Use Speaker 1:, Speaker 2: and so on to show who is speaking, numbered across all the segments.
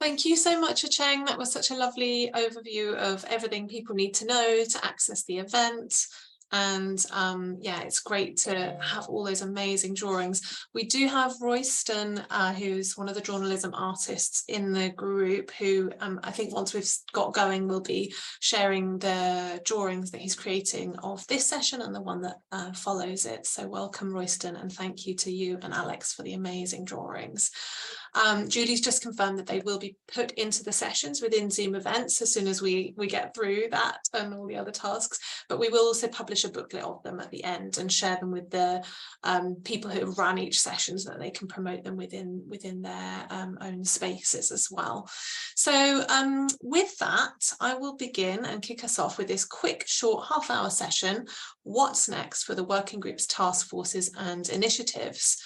Speaker 1: Thank you so much, Acheng. That was such a lovely overview of everything people need to know to access the event. And yeah, it's great to have all those amazing drawings. We do have Royston, who's one of the journalism artists in the group, who I think once we've got going, will be sharing the drawings that he's creating of this session and the one that follows it. So welcome, Royston, and thank you to you and Alex for the amazing drawings. Julie's just confirmed that they will be put into the sessions within Zoom events as soon as we get through that and all the other tasks, but we will also publish a booklet of them at the end and share them with the people who run each session so that they can promote them within their own spaces as well. So with that, I will begin and kick us off with this quick, short half-hour session, What's Next for the Working Group's Task Forces and Initiatives.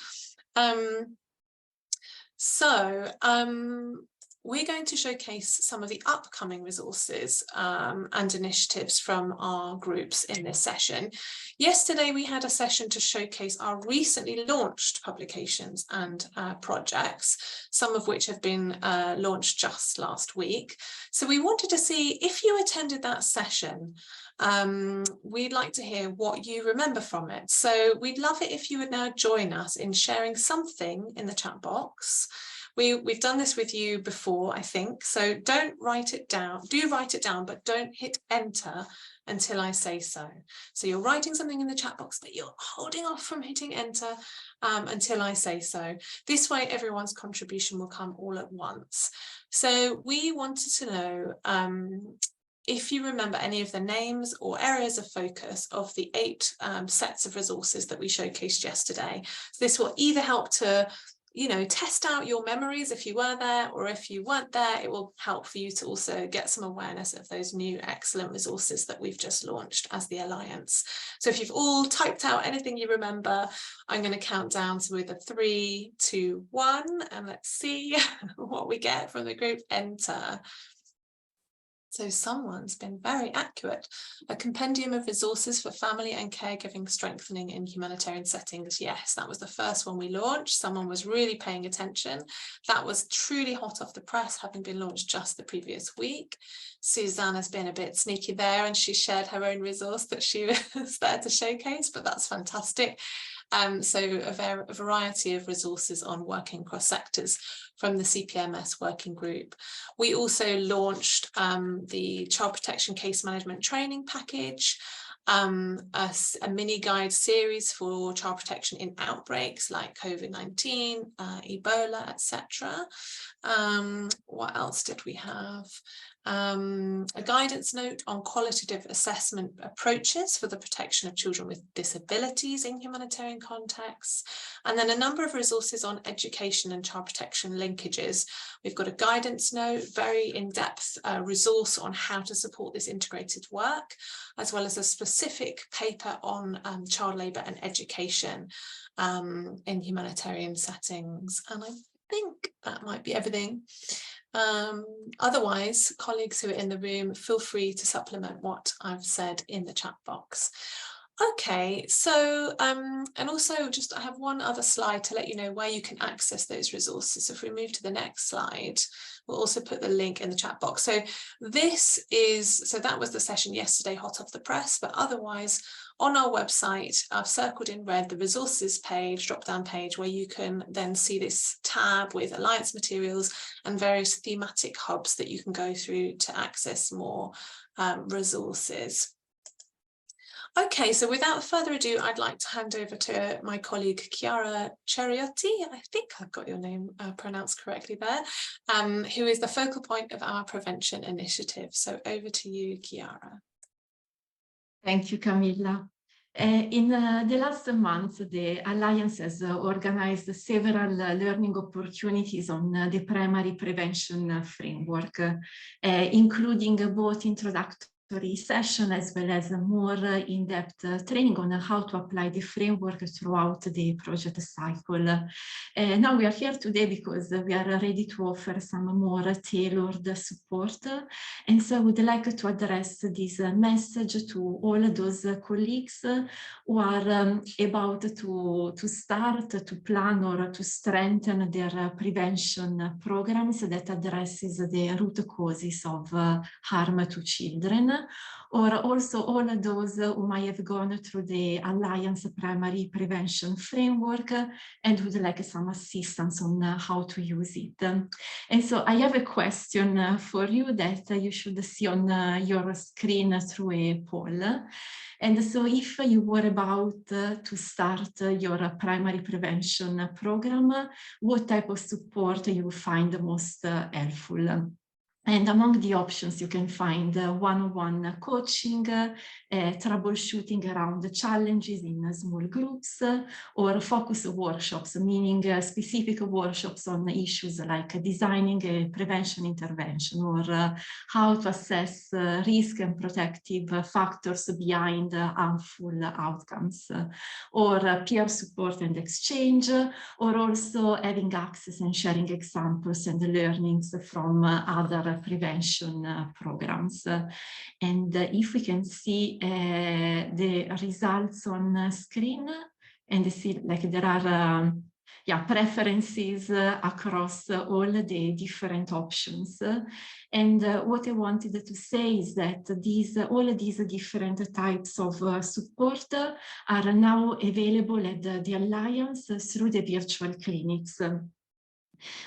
Speaker 1: We're going to showcase some of the upcoming resources and initiatives from our groups in this session. Yesterday, we had a session to showcase our recently launched publications and projects, some of which have been launched just last week. So we wanted to see if you attended that session. We'd like to hear what you remember from it. So we'd love it if you would now join us in sharing something in the chat box. We've done this with you before, I think, so don't write it down. Do write it down, but don't hit enter until I say so. So you're writing something in the chat box, but you're holding off from hitting enter until I say so. This way, everyone's contribution will come all at once. So we wanted to know if you remember any of the names or areas of focus of the 8 sets of resources that we showcased yesterday. So this will either help to test out your memories if you were there, or if you weren't there, it will help for you to also get some awareness of those new excellent resources that we've just launched as the Alliance. So if you've all typed out anything you remember, I'm going to count down to either 3, 2, 1, and let's see what we get from the group. Enter. So someone's been very accurate. A compendium of resources for family and caregiving strengthening in humanitarian settings. Yes, that was the first one we launched. Someone was really paying attention. That was truly hot off the press, having been launched just the previous week. Suzanne has been a bit sneaky there, and she shared her own resource that she was there to showcase, but that's fantastic. So a variety of resources on working across sectors from the CPMS working group. We also launched the Child Protection Case Management Training Package, a mini guide series for child protection in outbreaks like COVID-19, Ebola, etc. What else did we have? A guidance note on qualitative assessment approaches for the protection of children with disabilities in humanitarian contexts, and then a number of resources on education and child protection linkages. We've got a guidance note, very in-depth resource on how to support this integrated work, as well as a specific paper on child labour and education in humanitarian settings. And I think that might be everything. Otherwise, colleagues who are in the room, feel free to supplement what I've said in the chat box. Okay, so and also just I have one other slide to let you know where you can access those resources. So if we move to the next slide, we'll also put the link in the chat box. So that was the session yesterday, hot off the press, but otherwise on our website, I've circled in red the resources page, drop-down page, where you can then see this tab with Alliance materials and various thematic hubs that you can go through to access more resources. Okay, so without further ado, I'd like to hand over to my colleague Chiara Ceriotti, I think I've got your name pronounced correctly there, who is the focal point of our prevention initiative. So over to you, Chiara.
Speaker 2: Thank you, Camilla. In the last month, the Alliance has organized several learning opportunities on the primary prevention framework, including both introductory session, as well as a more in-depth training on how to apply the framework throughout the project cycle. Now we are here today because we are ready to offer some more tailored support. And so I would like to address this message to all those colleagues who are about to start, to plan, or to strengthen their prevention programs that addresses the root causes of harm to children, or also all those who might have gone through the Alliance Primary Prevention Framework and would like some assistance on how to use it. And so I have a question for you that you should see on your screen through a poll. And so if you were about to start your primary prevention program, what type of support you find most helpful? And among the options, you can find one-on-one coaching, troubleshooting around the challenges in small groups, or focus workshops, meaning specific workshops on issues like designing a prevention intervention, or how to assess risk and protective factors behind harmful outcomes, or peer support and exchange, or also having access and sharing examples and learnings from other prevention programs. And if we can see the results on screen, and see like there are preferences across all the different options. And what I wanted to say is that all these different types of support are now available at the Alliance through the virtual clinics,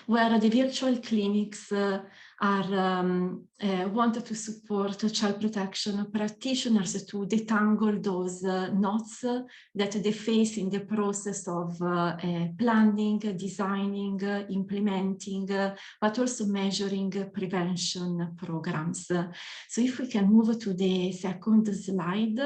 Speaker 2: where the virtual clinics wanted to support child protection practitioners to detangle those knots that they face in the process of planning, designing, implementing, but also measuring prevention programs. So if we can move to the second slide,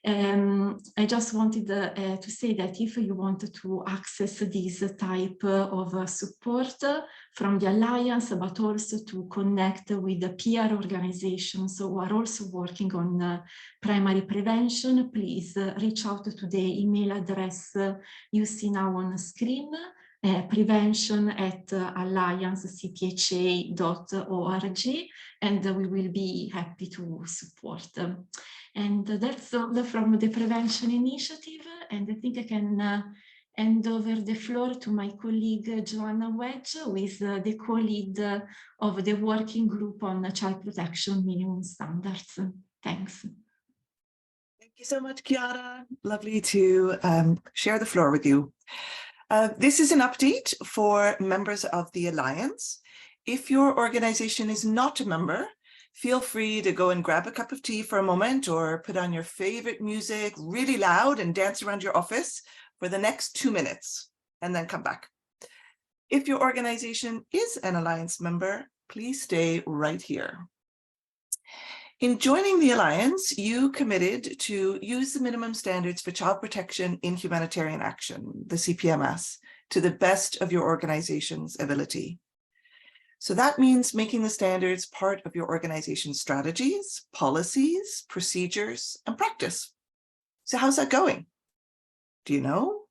Speaker 2: I just wanted to say that if you want to access this type of support from the Alliance, but also to connect with the peer organizations who are also working on primary prevention, please reach out to the email address you see now on screen, prevention@alliancecpha.org, and we will be happy to support. And that's all from the prevention initiative, and I think I can hand over the floor to my colleague Joanna Wedge, who is the co-lead of the working group on child protection minimum standards. Thanks.
Speaker 3: Thank you so much, Chiara. Lovely to share the floor with you. This is an update for members of the Alliance. If your organization is not a member, feel free to go and grab a cup of tea for a moment, or put on your favorite music really loud and dance around your office for the next 2 minutes, and then come back. If your organization is an Alliance member, please stay right here. In joining the Alliance, you committed to use the minimum standards for child protection in humanitarian action, the CPMS, to the best of your organization's ability. So that means making the standards part of your organization's strategies, policies, procedures, and practice. So how's that going? Do you know?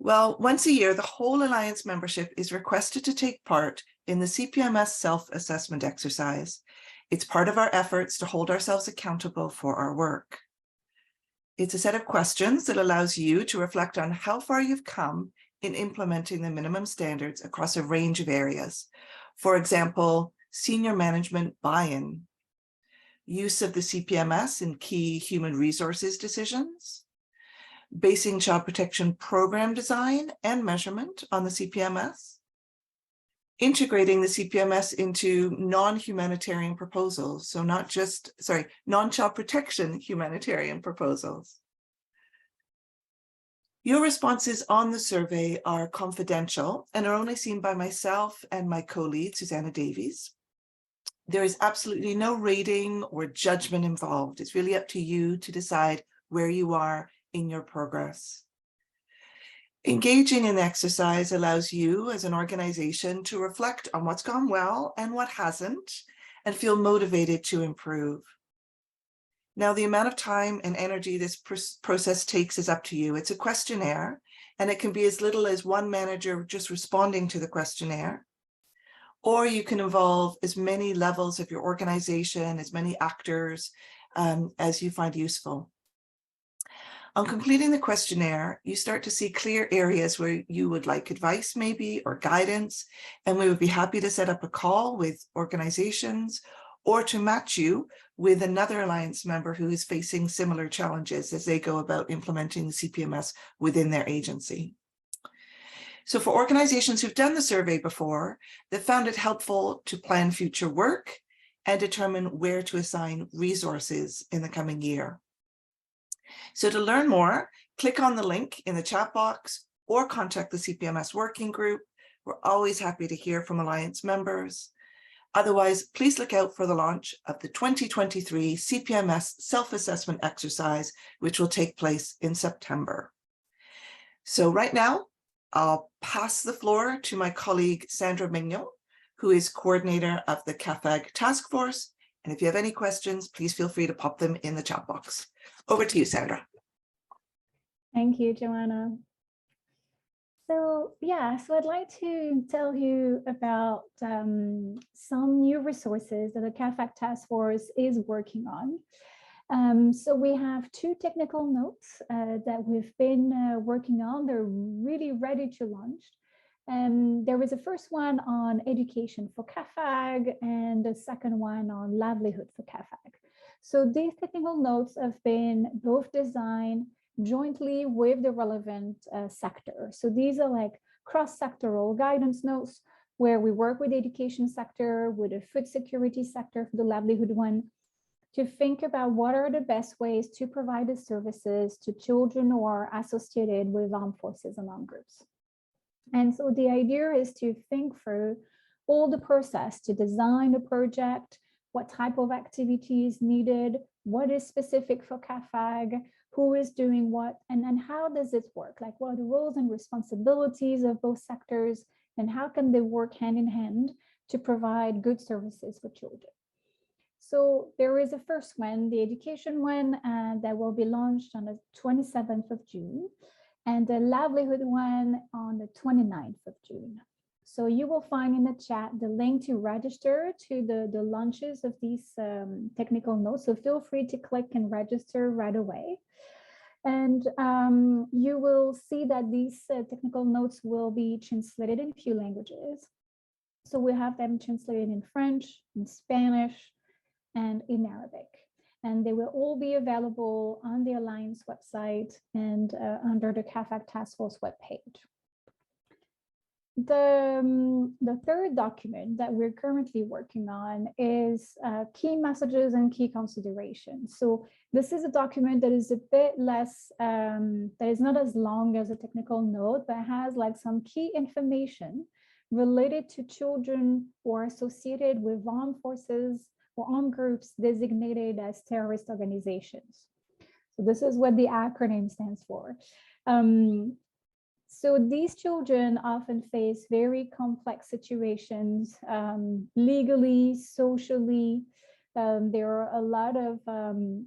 Speaker 3: Well, once a year, the whole Alliance membership is requested to take part in the CPMS self-assessment exercise. It's part of our efforts to hold ourselves accountable for our work. It's a set of questions that allows you to reflect on how far you've come in implementing the minimum standards across a range of areas. For example, senior management buy-in, use of the CPMS in key human resources decisions, basing child protection program design and measurement on the CPMS, integrating the CPMS into non-humanitarian proposals, so non-child protection humanitarian proposals. Your responses on the survey are confidential and are only seen by myself and my co-lead, Susanna Davies. There is absolutely no rating or judgment involved. It's really up to you to decide where you are in your progress. Engaging in the exercise allows you as an organization to reflect on what's gone well and what hasn't, and feel motivated to improve. Now, the amount of time and energy this process takes is up to you. It's a questionnaire, and it can be as little as one manager just responding to the questionnaire, or you can involve as many levels of your organization, as many actors as you find useful. On completing the questionnaire, you start to see clear areas where you would like advice maybe, or guidance, and we would be happy to set up a call with organizations or to match you with another Alliance member who is facing similar challenges as they go about implementing the CPMS within their agency. So for organizations who've done the survey before, they found it helpful to plan future work and determine where to assign resources in the coming year. So to learn more, click on the link in the chat box or contact the CPMS working group. We're always happy to hear from Alliance members. Otherwise, please look out for the launch of the 2023 CPMS self-assessment exercise, which will take place in September. So right now, I'll pass the floor to my colleague, Sandra Mignon, who is coordinator of the CAFAG task force. And if you have any questions, please feel free to pop them in the chat box. Over to you, Sandra.
Speaker 4: Thank you, Joanna. So I'd like to tell you about some new resources that the CAFAG task force is working on. So we have 2 technical notes that we've been working on. They're really ready to launch. There was a first one on education for CAFAG and the second one on livelihood for CAFAG. So these technical notes have been both designed jointly with the relevant sector. So these are like cross-sectoral guidance notes where we work with the education sector, with the food security sector for the livelihood one, to think about what are the best ways to provide the services to children who are associated with armed forces and armed groups. And so the idea is to think through all the process to design the project, what type of activity is needed, what is specific for CAFAG, who is doing what, and then how does it work? Like, what are the roles and responsibilities of both sectors, and how can they work hand in hand to provide good services for children? So there is a first one, the education one, that will be launched on the 27th of June, and the livelihood one on the 29th of June. So you will find in the chat the link to register to the launches of these technical notes. So feel free to click and register right away. And you will see that these technical notes will be translated in a few languages. So we have them translated in French, in Spanish, and in Arabic. And they will all be available on the Alliance website and under the CAFAG Task Force webpage. The third document that we're currently working on is key messages and key considerations. So this is a document that is a bit less, that is not as long as a technical note, but has like some key information related to children who are associated with armed forces or armed groups designated as terrorist organizations. So this is what the acronym stands for. So these children often face very complex situations, legally, socially. There are a lot of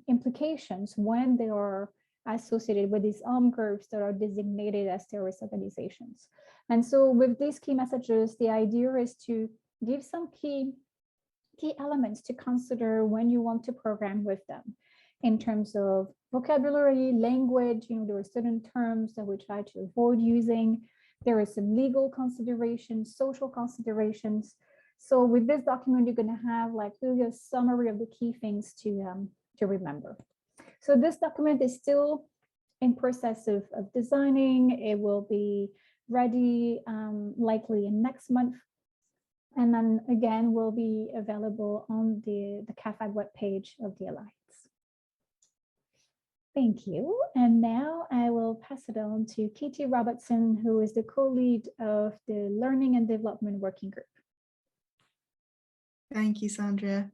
Speaker 4: implications when they are associated with these armed groups that are designated as terrorist organizations. And so with these key messages, the idea is to give some key elements to consider when you want to program with them. In terms of vocabulary, language, there are certain terms that we try to avoid using. There is some legal considerations, social considerations. So with this document, you're going to have like really a summary of the key things to remember. So this document is still in process of designing. It will be ready likely in next month. And then again, will be available on the CAFAG webpage of the Alliance. Thank you. And now I will pass it on to Katie Robertson, who is the co-lead of the Learning and Development Working Group.
Speaker 5: Thank you, Sandra.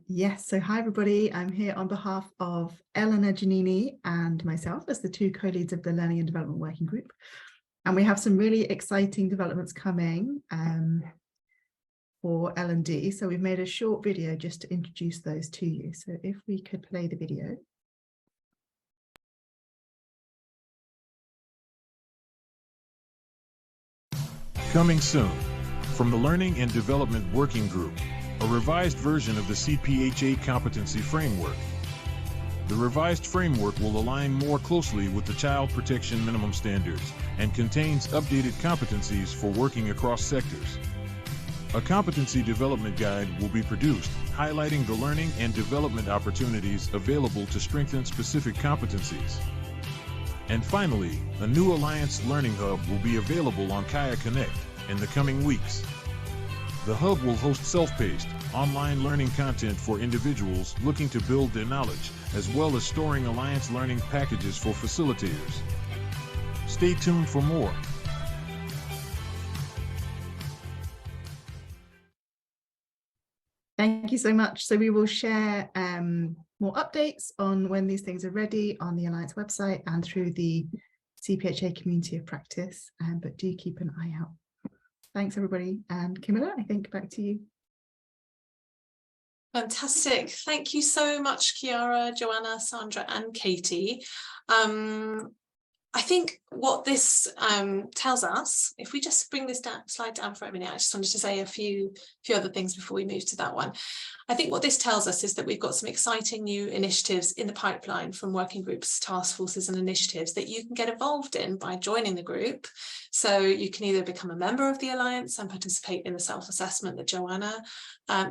Speaker 5: Yes, so hi everybody. I'm here on behalf of Eleanor Giannini and myself as the 2 co-leads of the Learning and Development Working Group. And we have some really exciting developments coming for L&D. So we've made a short video just to introduce those to you. So if we could play the video.
Speaker 6: Coming soon, from the Learning and Development Working Group, a revised version of the CPHA Competency Framework. The revised framework will align more closely with the Child Protection Minimum Standards and contains updated competencies for working across sectors. A competency development guide will be produced, highlighting the learning and development opportunities available to strengthen specific competencies. And finally, a new Alliance Learning Hub will be available on Kaya Connect in the coming weeks. The hub will host self-paced, online learning content for individuals looking to build their knowledge, as well as storing Alliance learning packages for facilitators. Stay tuned for more.
Speaker 5: Thank you so much. So we will share more updates on when these things are ready on the Alliance website and through the CPHA Community of Practice, but do keep an eye out. Thanks, everybody. And Camilla, I think back to you.
Speaker 1: Fantastic. Thank you so much, Chiara, Joanna, Sandra, and Katie. I think what this tells us, if we just bring this slide down for a minute, I just wanted to say a few other things before we move to that one. I think what this tells us is that we've got some exciting new initiatives in the pipeline from working groups, task forces and initiatives that you can get involved in by joining the group. So you can either become a member of the Alliance and participate in the self-assessment that Joanna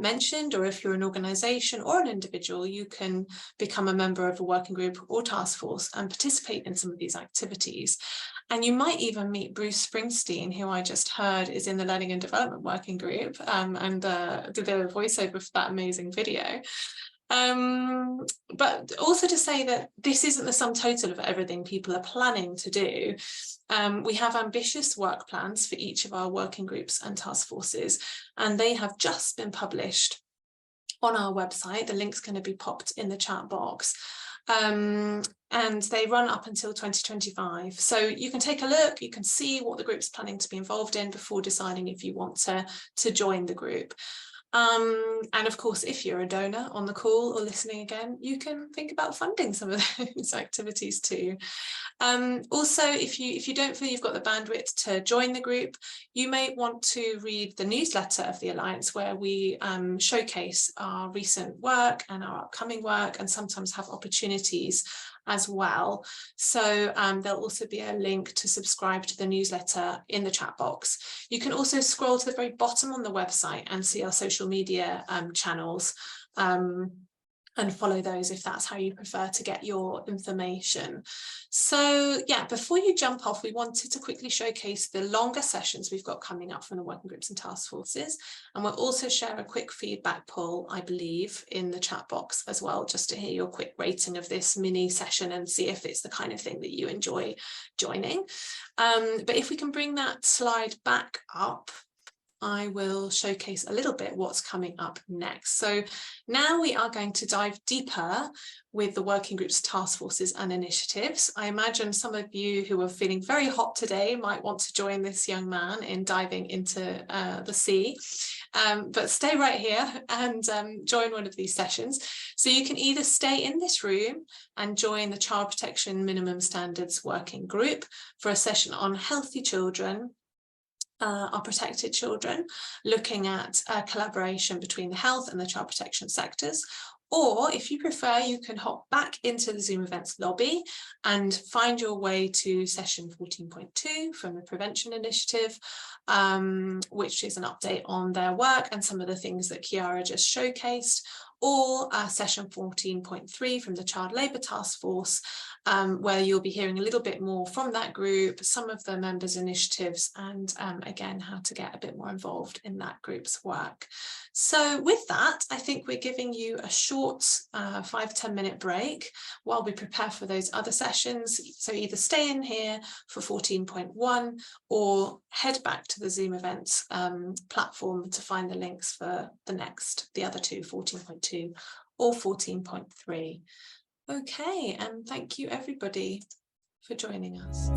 Speaker 1: mentioned, or if you're an organisation or an individual, you can become a member of a working group or task force and participate in some of these activities. And you might even meet Bruce Springsteen, who I just heard is in the Learning and Development Working Group, and did a voiceover for that amazing video. But also to say that this isn't the sum total of everything people are planning to do. We have ambitious work plans for each of our working groups and task forces, and they have just been published on our website. The link's going to be popped in the chat box. And they run up until 2025. So you can take a look, you can see what the group's planning to be involved in before deciding if you want to join the group. And of course, if you're a donor on the call or listening again, you can think about funding some of those activities too. Also, if you don't feel you've got the bandwidth to join the group, you may want to read the newsletter of the Alliance, where we showcase our recent work and our upcoming work, and sometimes have opportunities as well. So there'll also be a link to subscribe to the newsletter in the chat box. You can also scroll to the very bottom on the website and see our social media channels, and follow those if that's how you prefer to get your information. So yeah, before you jump off, we wanted to quickly showcase the longer sessions we've got coming up from the working groups and task forces. And we'll also share a quick feedback poll, I believe, in the chat box as well, just to hear your quick rating of this mini session and see if it's the kind of thing that you enjoy joining. But if we can bring that slide back up, I will showcase a little bit what's coming up next. So now we are going to dive deeper with the working groups, task forces and initiatives. I imagine some of you who are feeling very hot today might want to join this young man in diving into the sea, but stay right here and join one of these sessions. So you can either stay in this room and join the Child Protection Minimum Standards Working Group for a session on healthy children, our protected children, looking at collaboration between the health and the child protection sectors. Or if you prefer, you can hop back into the Zoom events lobby and find your way to session 14.2 from the Prevention Initiative, which is an update on their work and some of the things that Chiara just showcased, or session 14.3 from the Child Labour Task Force, where you'll be hearing a little bit more from that group, some of the members' initiatives, and again, how to get a bit more involved in that group's work. So with that, I think we're giving you a short 5-10 minute break while we prepare for those other sessions. So either stay in here for 14.1 or head back to the Zoom events platform to find the links for the other two, 14.2 or 14.3. Okay, and thank you everybody for joining us.